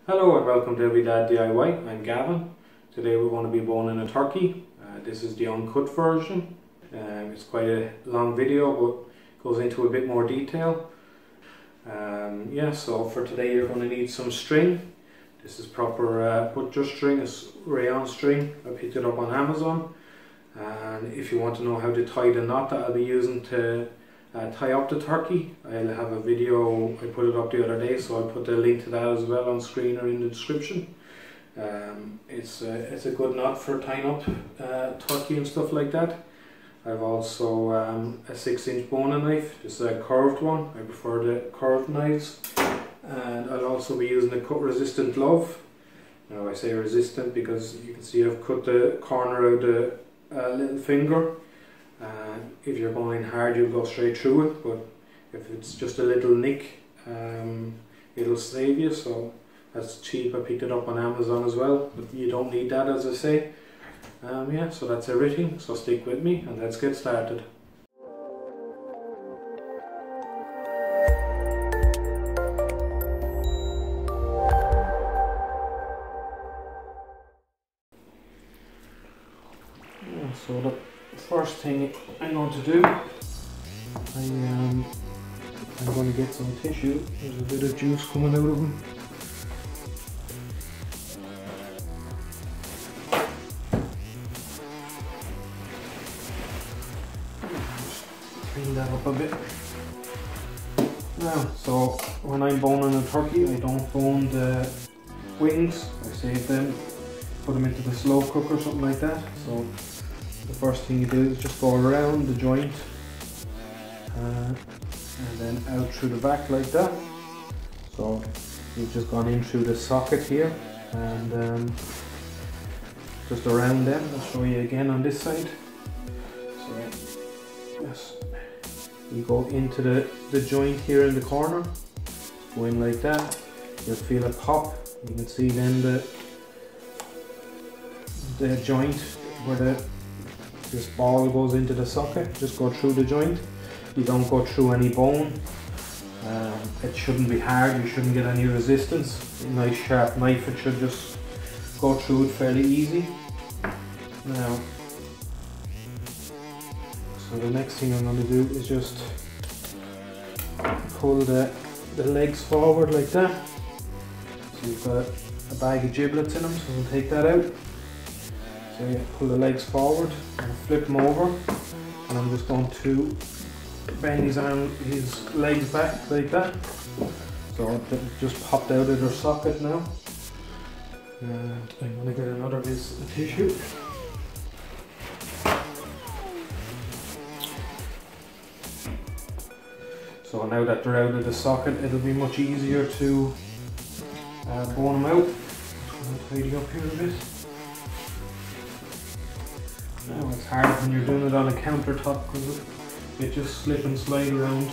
Hello and welcome to Every Dad DIY. I'm Gavin. Today we're going to be boning a turkey. This is the uncut version. It's quite a long video but goes into a bit more detail. So for today you're going to need some string. This is proper butcher string, it's rayon string. I picked it up on Amazon. And if you want to know how to tie the knot that I'll be using to tie up the turkey, I'll have a video. I put it up the other day, so I'll put the link to that as well on screen or in the description. It's a good knot for tying up turkey and stuff like that. I've also a 6-inch boning knife. This is a curved one. I prefer the curved knives. And I'll also be using a cut resistant glove. Now I say resistant because you can see I've cut the corner of the little finger. If you're going hard you'll go straight through it, but if it's just a little nick it'll save you, so that's cheap. I picked it up on Amazon as well, but you don't need that, as I say. So that's everything, so stick with me and let's get started. So the first thing I'm going to do, I'm going to get some tissue. There's a bit of juice coming out of them. Just clean that up a bit. Now, so when I'm boning a turkey, I don't bone the wings. I save them, put them into the slow cooker or something like that. So the first thing you do is just go around the joint and then out through the back like that. So you've just gone in through the socket here and just around them. I'll show you again on this side. So yes, you go into the joint here in the corner, go in like that. You'll feel it pop. You can see then the joint where this ball goes into the socket. Just go through the joint. You don't go through any bone. It shouldn't be hard, you shouldn't get any resistance. A nice sharp knife, it should just go through it fairly easy. Now, so the next thing I'm going to do is just pull the legs forward like that. So you've got a bag of giblets in them, so we'll take that out. So yeah, pull the legs forward and flip them over, and I'm just going to bend his legs back like that. So it just popped out of their socket now. And I'm going to get another piece of tissue. So now that they're out of the socket, it'll be much easier to bone them out. Just going to tidy up here a bit. Now it's hard when you're doing it on a countertop because it just slip and slide around,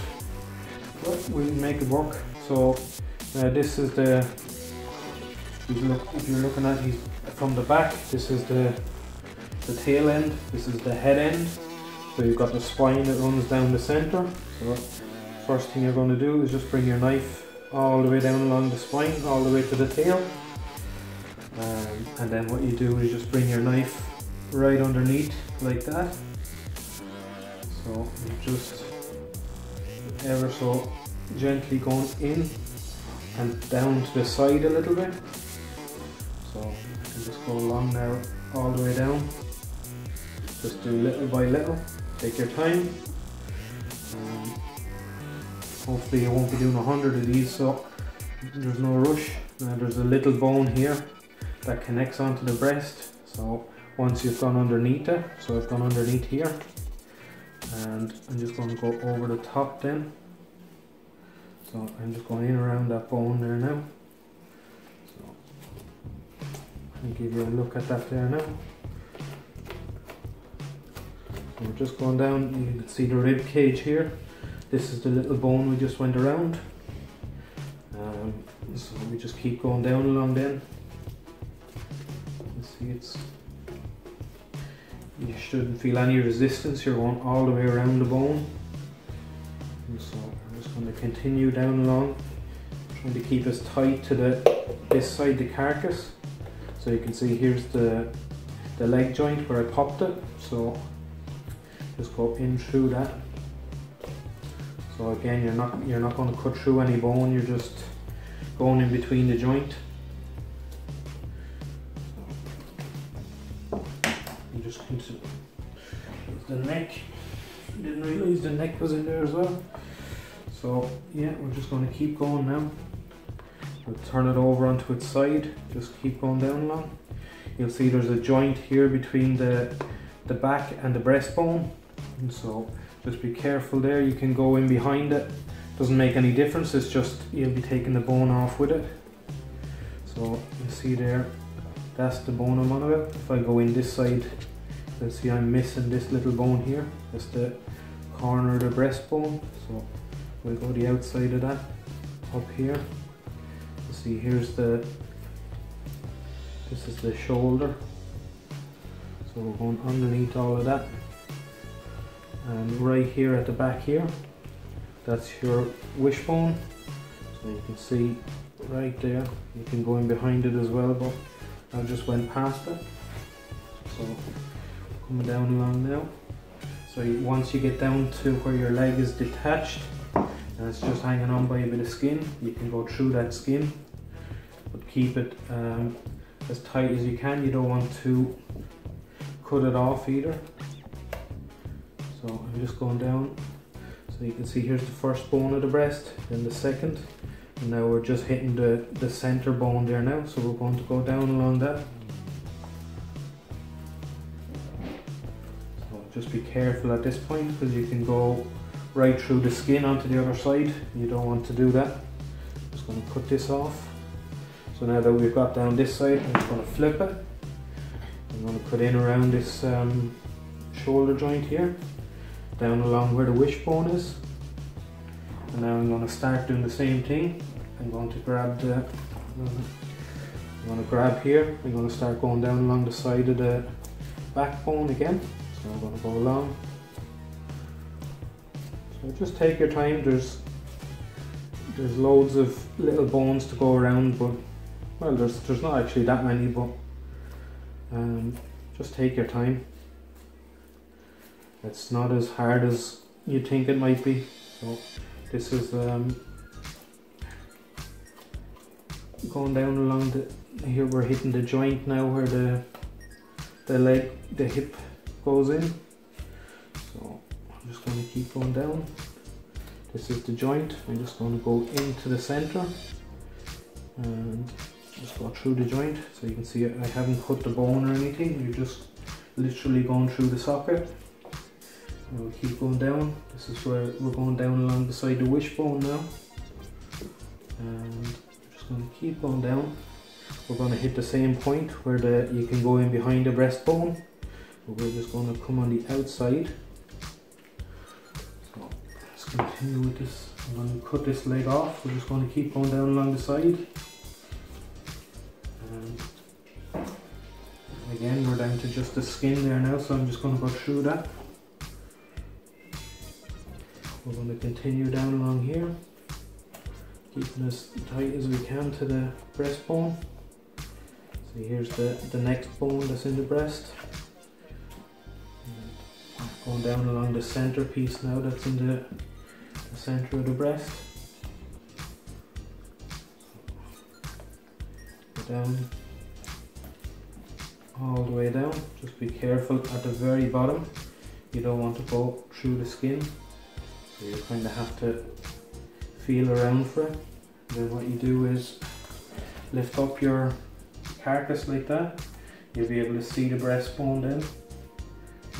but we'll make it work. So this is if you're looking at these from the back, this is the tail end, this is the head end. So you've got the spine that runs down the center. So first thing you're going to do is just bring your knife all the way down along the spine, all the way to the tail. And then what you do is just bring your knife right underneath like that. So you just ever so gently going in and down to the side a little bit. So you can just go along now all the way down. Just do little by little, take your time. Hopefully you won't be doing 100 of these, so there's no rush. Now there's a little bone here that connects onto the breast. So once you've gone underneath it, so I've gone underneath here, and I'm just going to go over the top then. So I'm just going in around that bone there now. So I'll give you a look at that there now. So we're just going down, you can see the rib cage here. This is the little bone we just went around. So we just keep going down along then. You see you shouldn't feel any resistance, you're going all the way around the bone. And so I'm just going to continue down along, and to keep us tight to this side, the carcass. So you can see here's the leg joint where I popped it. So just go in through that. So again, you're not going to cut through any bone. You're just going in between the joint. You just continue. The neck. Didn't realise the neck was in there as well. So yeah, we're just going to keep going now. We'll turn it over onto its side. Just keep going down along. You'll see there's a joint here between the back and the breastbone. And so just be careful there. You can go in behind it. Doesn't make any difference. It's just you'll be taking the bone off with it. So you see there, that's the bone I'm on about. If I go in this side, you'll see I'm missing this little bone here. That's the corner of the breastbone. So we'll go the outside of that up here. You see here's this is the shoulder. So we're going underneath all of that. And right here at the back here, that's your wishbone. So you can see right there. You can go in behind it as well, but I just went past it. So coming down along now. So once you get down to where your leg is detached and it's just hanging on by a bit of skin, you can go through that skin, but keep it as tight as you can. You don't want to cut it off either. So I'm just going down. So you can see here's the first bone of the breast, then the second, and now we're just hitting the center bone there now. So we're going to go down along that. So just be careful at this point, because you can go right through the skin onto the other side. You don't want to do that. Just going to cut this off. So now that we've got down this side, I'm just going to flip it. I'm going to put in around this shoulder joint here, down along where the wishbone is. And now I'm going to start doing the same thing. I'm going to grab here. I'm going to start going down along the side of the backbone again. So I'm going to go along. So just take your time. There's loads of little bones to go around, but well, there's not actually that many, but just take your time. It's not as hard as you think it might be. So this is going down along here we're hitting the joint now where the hip goes in. So I'm just going to keep going down. This is the joint. I'm just going to go into the center and just go through the joint. So you can see I haven't cut the bone or anything. You're just literally going through the socket. And we'll keep going down. This is where we're going down along beside the wishbone now. And we're just going to keep going down. We're going to hit the same point where you can go in behind the breastbone. But we're just going to come on the outside. So let's continue with this. I'm going to cut this leg off. We're just going to keep going down along the side. And again, we're down to just the skin there now, so I'm just going to go through that. We're going to continue down along here, keeping as tight as we can to the breastbone. So here's the next bone that's in the breast. And going down along the center piece now that's in the center of the breast. Go down, all the way down. Just be careful at the very bottom. You don't want to go through the skin. So you kind of have to feel around for it. Then what you do is lift up your carcass like that. You'll be able to see the breastbone then.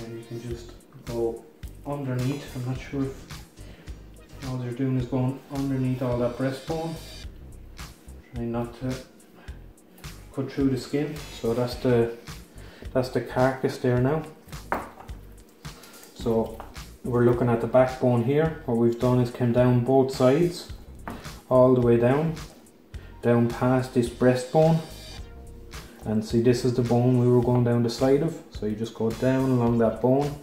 And you can just go underneath. I'm not sure if all you're doing is going underneath all that breastbone. Try not to cut through the skin. So that's the carcass there now. So we're looking at the backbone here. What we've done is come down both sides, all the way down past this breastbone. And see, this is the bone we were going down the side of. So you just go down along that bone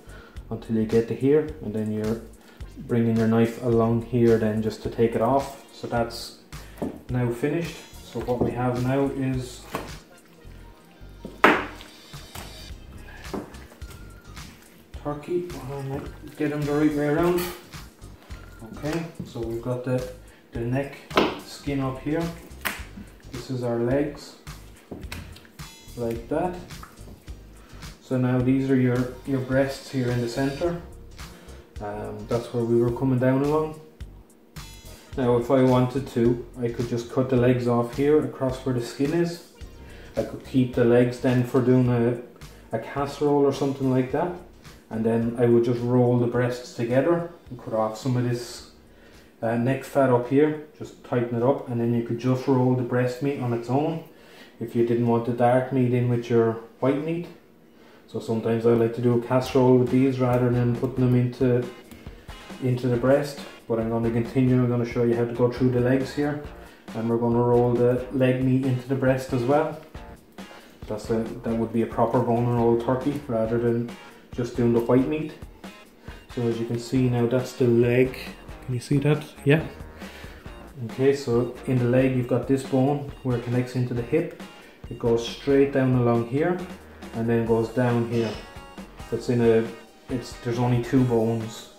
until you get to here, and then you're bringing your knife along here then just to take it off. So that's now finished. So what we have now is turkey. I'll get them the right way around. Okay, so we've got the neck skin up here. This is our legs, like that. So now these are your breasts here in the center. That's where we were coming down along. Now if I wanted to, I could just cut the legs off here across where the skin is. I could keep the legs then for doing a casserole or something like that. And then I would just roll the breasts together and cut off some of this neck fat up here, just tighten it up, and then you could just roll the breast meat on its own if you didn't want the dark meat in with your white meat. So sometimes I like to do a casserole with these rather than putting them into the breast. But I'm going to continue. I'm going to show you how to go through the legs here, and we're going to roll the leg meat into the breast as well. That would be a proper bone and roll turkey rather than just doing the white meat. So as you can see now, that's the leg. Can you see that? Yeah. Okay, so in the leg you've got this bone where it connects into the hip. It goes straight down along here and then goes down here. There's only two bones.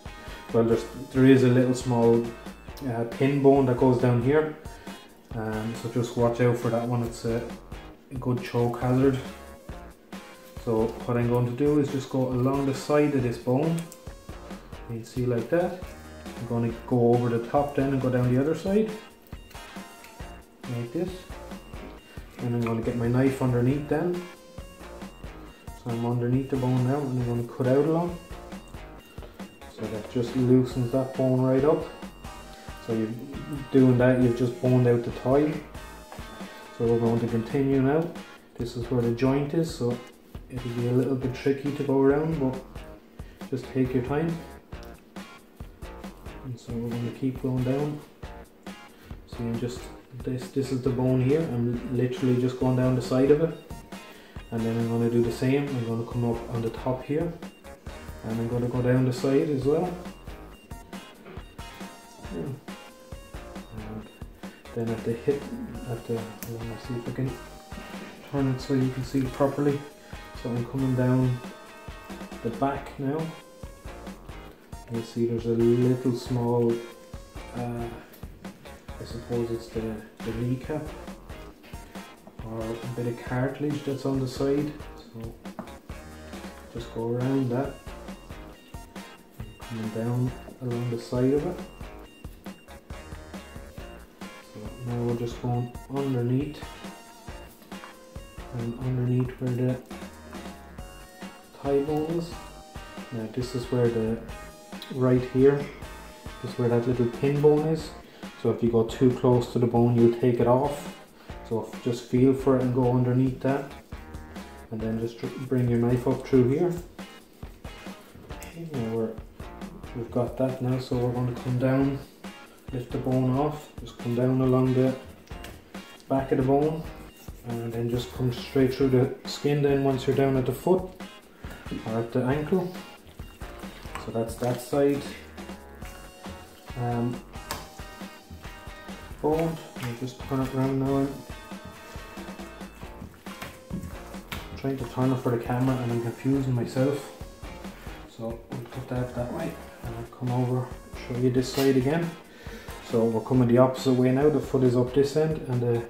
Well, there is a little small pin bone that goes down here. So just watch out for that one. It's a good choke hazard. So what I'm going to do is just go along the side of this bone. You see, like that. I'm going to go over the top then and go down the other side, like this. And I'm going to get my knife underneath then. So I'm underneath the bone now, and I'm going to cut out along. So that just loosens that bone right up. So you're doing that, you've just boned out the thigh. So we're going to continue now. This is where the joint is, so it'll be a little bit tricky to go around, but just take your time. And so we're going to keep going down. So I'm just, this is the bone here. I'm literally just going down the side of it. And then I'm going to do the same. I'm going to come up on the top here. And I'm going to go down the side as well. Yeah. And then at the hip, let me see if I can turn it so you can see it properly. So I'm coming down the back now. You see there's a little small, I suppose it's the kneecap, or a bit of cartilage that's on the side. So just go around that, coming down along the side of it. So now we're just going underneath, and underneath where the thigh bone is. Now this is where right here is where that little pin bone is. So if you go too close to the bone, you'll take it off. So just feel for it and go underneath that, and then just bring your knife up through here. Now we've got that now, so we're going to come down, lift the bone off, just come down along the back of the bone, and then just come straight through the skin then once you're down at the foot or at the ankle. So that's that side bone. I'll just turn it around now. I'm trying to turn it for the camera and I'm confusing myself. So we'll put that way, and I'll come over, show you this side again. So we're coming the opposite way now. The foot is up this end and the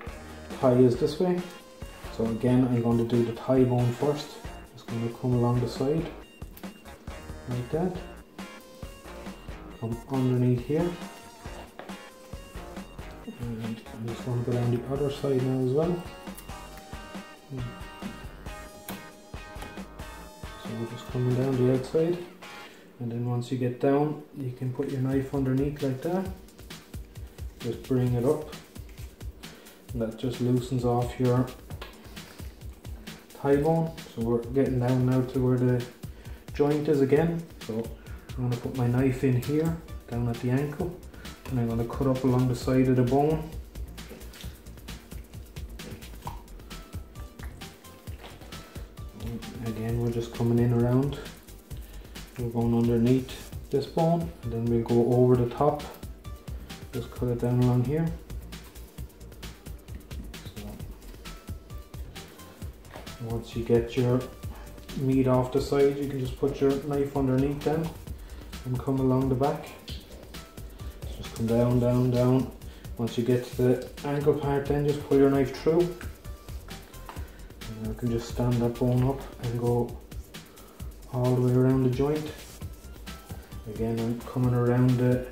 thigh is this way. So again, I'm going to do the thigh bone first. Just going to come along the side, like that. Come underneath here. And I'm just going to go down the other side now as well. So we're just coming down the outside, and then once you get down, you can put your knife underneath like that. Just bring it up, and that just loosens off your thigh bone. So we're getting down now to where the joint is again. So I'm going to put my knife in here, down at the ankle, and I'm going to cut up along the side of the bone. Again, we're just coming in around. We're going underneath this bone, and then we'll go over the top. Just cut it down along here. Once you get your meat off the side, you can just put your knife underneath them and come along the back. Just come down, down, down. Once you get to the ankle part, then just pull your knife through. And you can just stand that bone up and go all the way around the joint. Again, I'm coming around that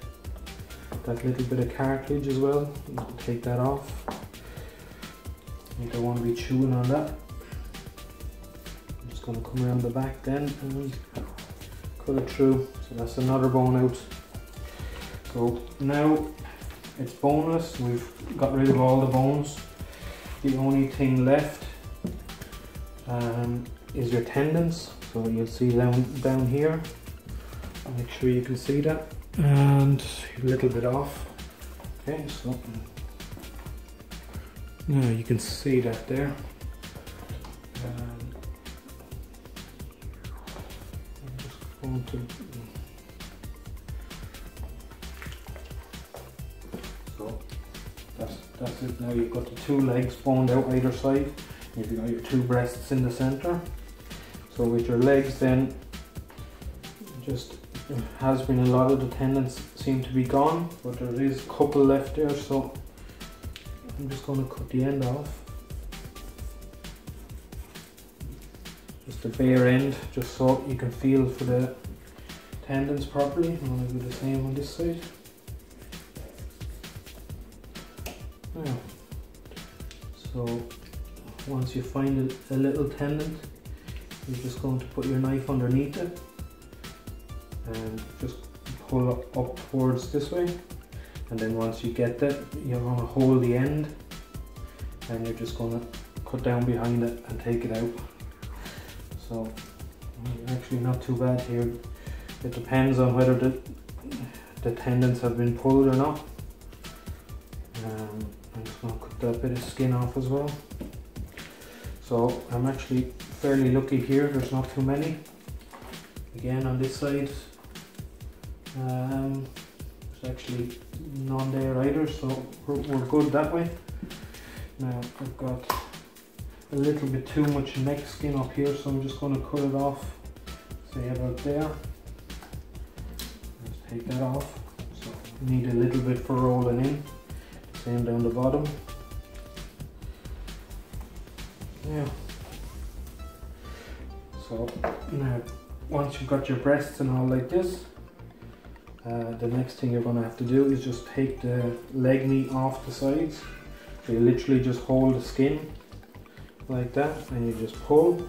little bit of cartilage as well. Take that off. You don't want to be chewing on that. I'm just going to come around the back then and cut it through. So that's another bone out. So now it's boneless. We've got rid of all the bones. The only thing left is your tendons. So you'll see down here. Make sure you can see that. And a little bit off. Okay, so now you can see that there. I'm just going to. So that's it. Now you've got the two legs boned out either side. You've got your two breasts in the center. So with your legs, then just. There has been a lot of the tendons seem to be gone, but there is a couple left there, so I'm just going to cut the end off. Just the bare end, just so you can feel for the tendons properly. I'm going to do the same on this side. Now, so once you find a little tendon, you're just going to put your knife underneath it. And just pull up towards this way, and then once you get that, you're going to hold the end and you're just going to cut down behind it and take it out. So actually not too bad here. It depends on whether the tendons have been pulled or not. I'm just going to cut that bit of skin off as well. So I'm actually fairly lucky here, there's not too many. Again, on this side there's actually none there either, so we're good that way. Now I've got a little bit too much neck skin up here, so I'm just going to cut it off, say about there. Just take that off. So you need a little bit for rolling in, same down the bottom. Yeah. So now once you've got your breasts and all like this, the next thing you're going to have to do is just take the leg meat off the sides. So you literally just hold the skin like that and you just pull.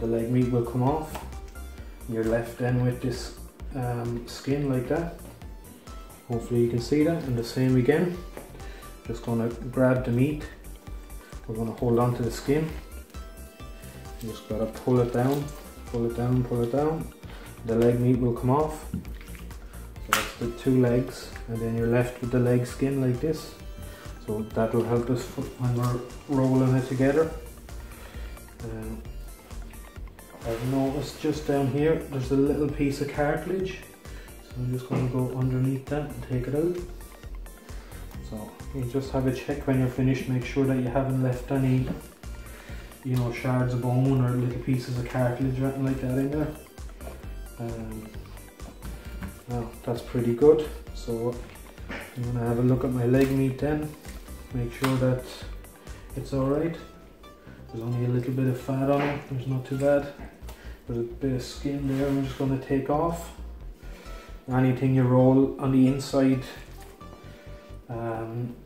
The leg meat will come off. You're left then with this skin like that. Hopefully you can see that. And the same again. Just going to grab the meat. We're going to hold on to the skin. You just got to pull it down, pull it down, pull it down. The leg meat will come off. So that's the two legs, and then you're left with the leg skin like this. So that will help us when we're rolling it together. I've noticed just down here there's a little piece of cartilage, so I'm just going to go underneath that and take it out. So you just have a check when you're finished, make sure that you haven't left any, you know, shards of bone or little pieces of cartilage or anything like that in there. Now that's pretty good. So I'm going to have a look at my leg meat then, make sure that it's alright. There's only a little bit of fat on it, there's not too bad. There's a bit of skin there I'm just going to take off. Anything you roll on the inside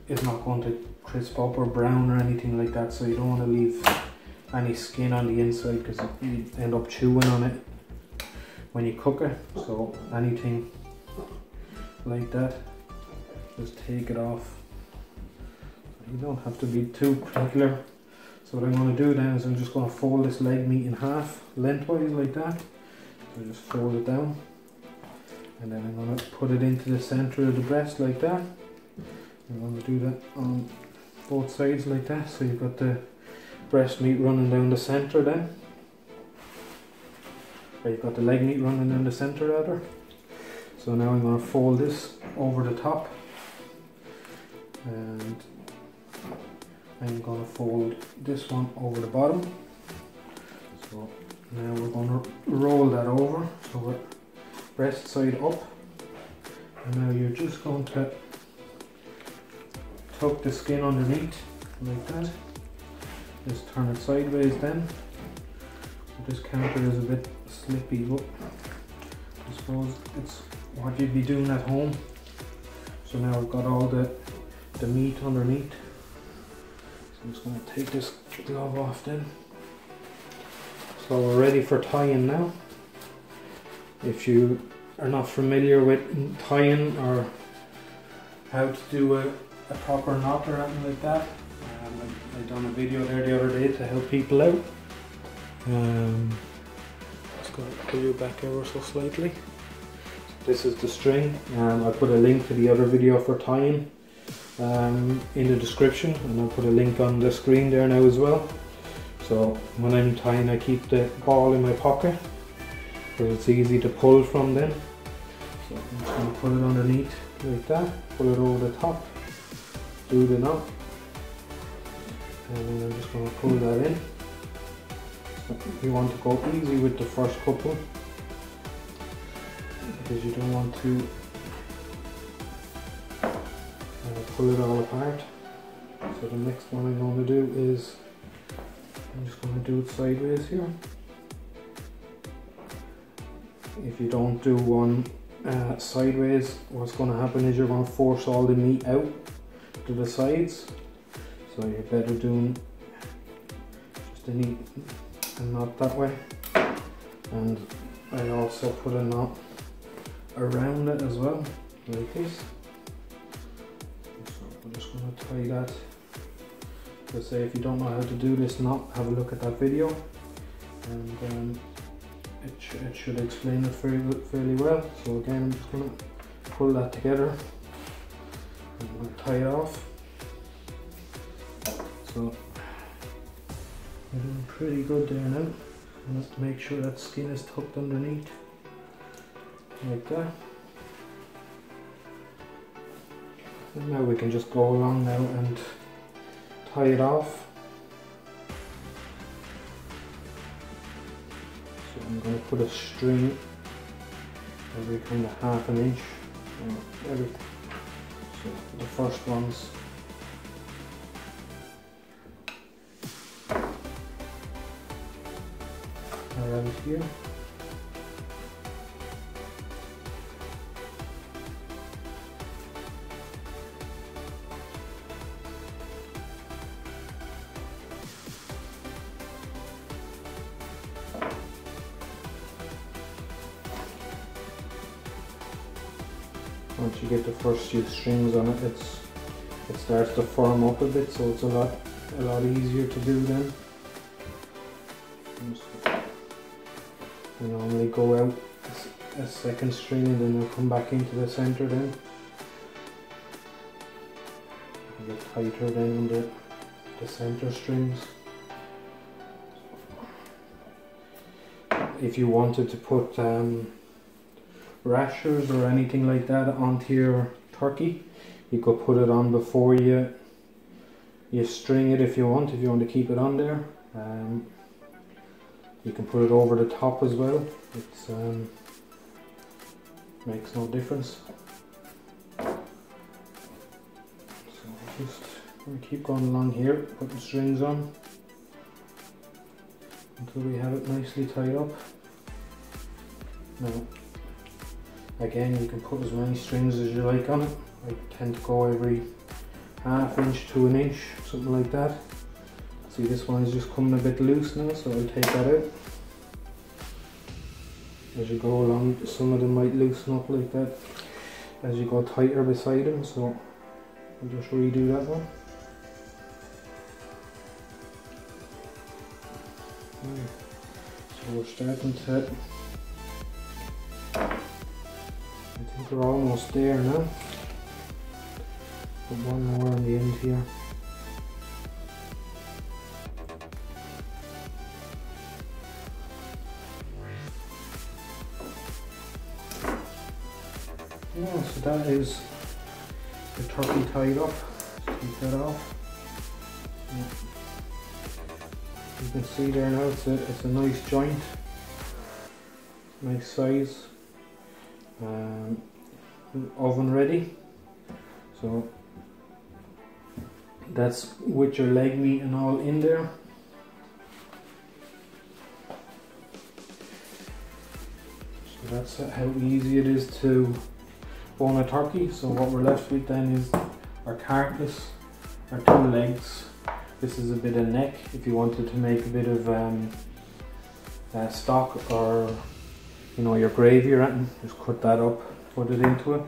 is not going to crisp up or brown or anything like that, so you don't want to leave any skin on the inside because you end up chewing on it when you cook it. So anything like that, just take it off. You don't have to be too particular. So what I'm going to do then is I'm just going to fold this leg meat in half lengthwise like that. So just fold it down, and then I'm going to put it into the center of the breast like that. I'm going to do that on both sides like that, so you've got the breast meat running down the center then. Or you've got the leg meat running down the center rather. So now I'm going to fold this over the top, and I'm going to fold this one over the bottom. So now we're going to roll that over, so we're breast side up, and now you're just going to tuck the skin underneath like that. Just turn it sideways then. This counter is a bit slippy, but I suppose it's what you'd be doing at home. So now I've got all the meat underneath. So I'm just going to take this glove off then. So we're ready for tying now. If you are not familiar with tying or how to do a proper knot or anything like that, I've done a video there the other day to help people out. Just going to pull you back ever so slightly. This is the string. I put a link to the other video for tying in the description, and I'll put a link on the screen there now as well. So when I'm tying, I keep the ball in my pocket because it's easy to pull from then. So I'm just going to put it underneath like that, pull it over the top, do the knot, and then I'm just going to pull that in. So you want to go easy with the first couple because you don't want to pull it all apart. So the next one I'm going to do is, I'm just going to do it sideways here. If you don't do one sideways, what's going to happen is you're going to force all the meat out to the sides. So you're better doing just a neat knot that way. And I also put a knot around it as well, like this. So I'm just going to tie that. So say if you don't know how to do this knot, have a look at that video, and it should explain it fairly well. So again, I'm just going to pull that together and I'm going to tie it off. So you're doing pretty good there now. You have to make sure that skin is tucked underneath, like that. And now we can just go along now and tie it off. So I'm going to put a string every kind of half an inch. So the first one's around here. Once you get the first few strings on it, it starts to firm up a bit, so it's a lot easier to do then. I normally go out a second string and then I'll come back into the center then. Get tighter then on the center strings. If you wanted to put rashers or anything like that onto your turkey, you could put it on before you string it if you want to keep it on there. You can put it over the top as well. It's makes no difference. So just going to keep going along here, putting strings on until we have it nicely tied up. Now again, you can put as many strings as you like on it. I tend to go every half inch to an inch, something like that. See, this one is just coming a bit loose now, so I'll take that out. As you go along, some of them might loosen up like that as you go tighter beside them, so I'll just redo that one. So we're starting to, I think we're almost there now. Put one more on the end here. Yeah, so that is the turkey tied up. Just take that off. Yeah. you can see there now, it's a nice joint, nice size. Oven ready. So that's with your leg meat and all in there. So that's how easy it is to bone a turkey. So what we're left with then is our carcass, our 2 legs. This is a bit of neck if you wanted to make a bit of stock or your gravy or anything. Just cut that up, put it into it.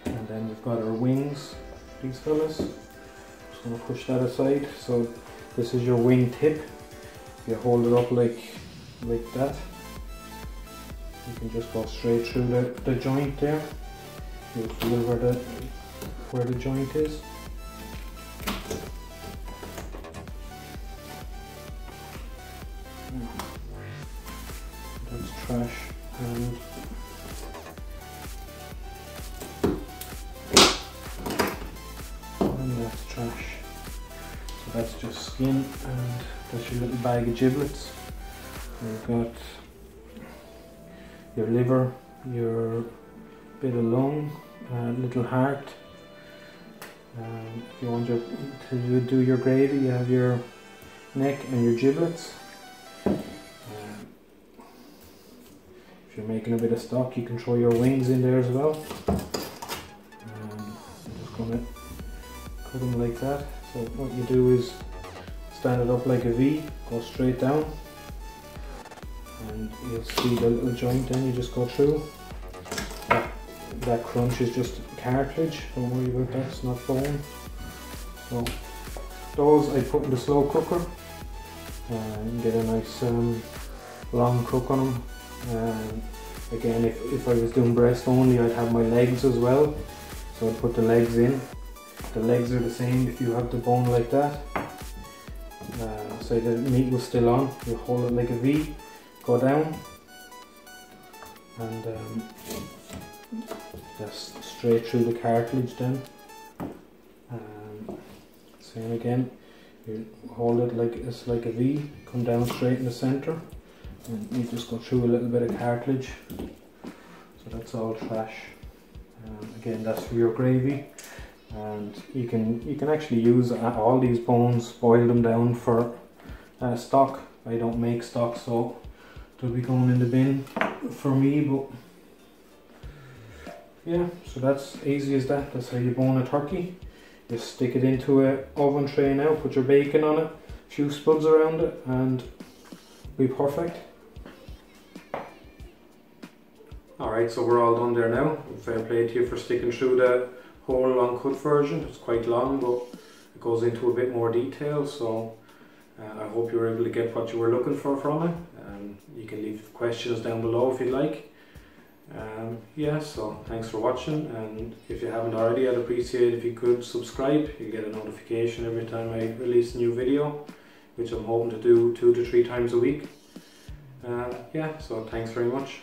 And then we've got our wings, these fellas. Just going to push that aside. So this is your wing tip. You hold it up like that. You can just go straight through the joint there. You'll feel where the joint is. That's trash. And that's trash. So that's just skin, and that's your little bag of giblets. You've got your liver, your bit of lung, little heart. If you want to do your gravy, you have your neck and your giblets. If you're making a bit of stock, you can throw your wings in there as well. I'm just going to cut them like that. So what you do is stand it up like a V, go straight down, and you'll see the little joint. Then you just go through. That crunch is just cartilage, don't worry about that, it's not bone. So those I put in the slow cooker and get a nice long cook on them. Again, if I was doing breast only, I'd have my legs as well, so I'd put the legs in. The legs are the same if you have the bone like that. So the meat was still on, you hold it like a V, go down, and just straight through the cartilage then. Same again, you hold it like it's like a V, come down straight in the center, and you just go through a little bit of cartilage. So that's all trash. Again, that's for your gravy, and you can actually use all these bones, boil them down for stock. I don't make stock, so they'll be going in the bin for me, but yeah, so that's easy as that. That's how you bone a turkey. Just stick it into an oven tray now, put your bacon on it, a few spuds around it, and it'll be perfect. Alright, so we're all done there now. Fair play to you for sticking through the whole uncut version. It's quite long, but it goes into a bit more detail, so I hope you were able to get what you were looking for from it. You can leave questions down below if you'd like. Yeah, so thanks for watching, and if you haven't already, I'd appreciate if you could subscribe. You get a notification every time I release a new video, which I'm hoping to do 2 to 3 times a week. Yeah, so thanks very much.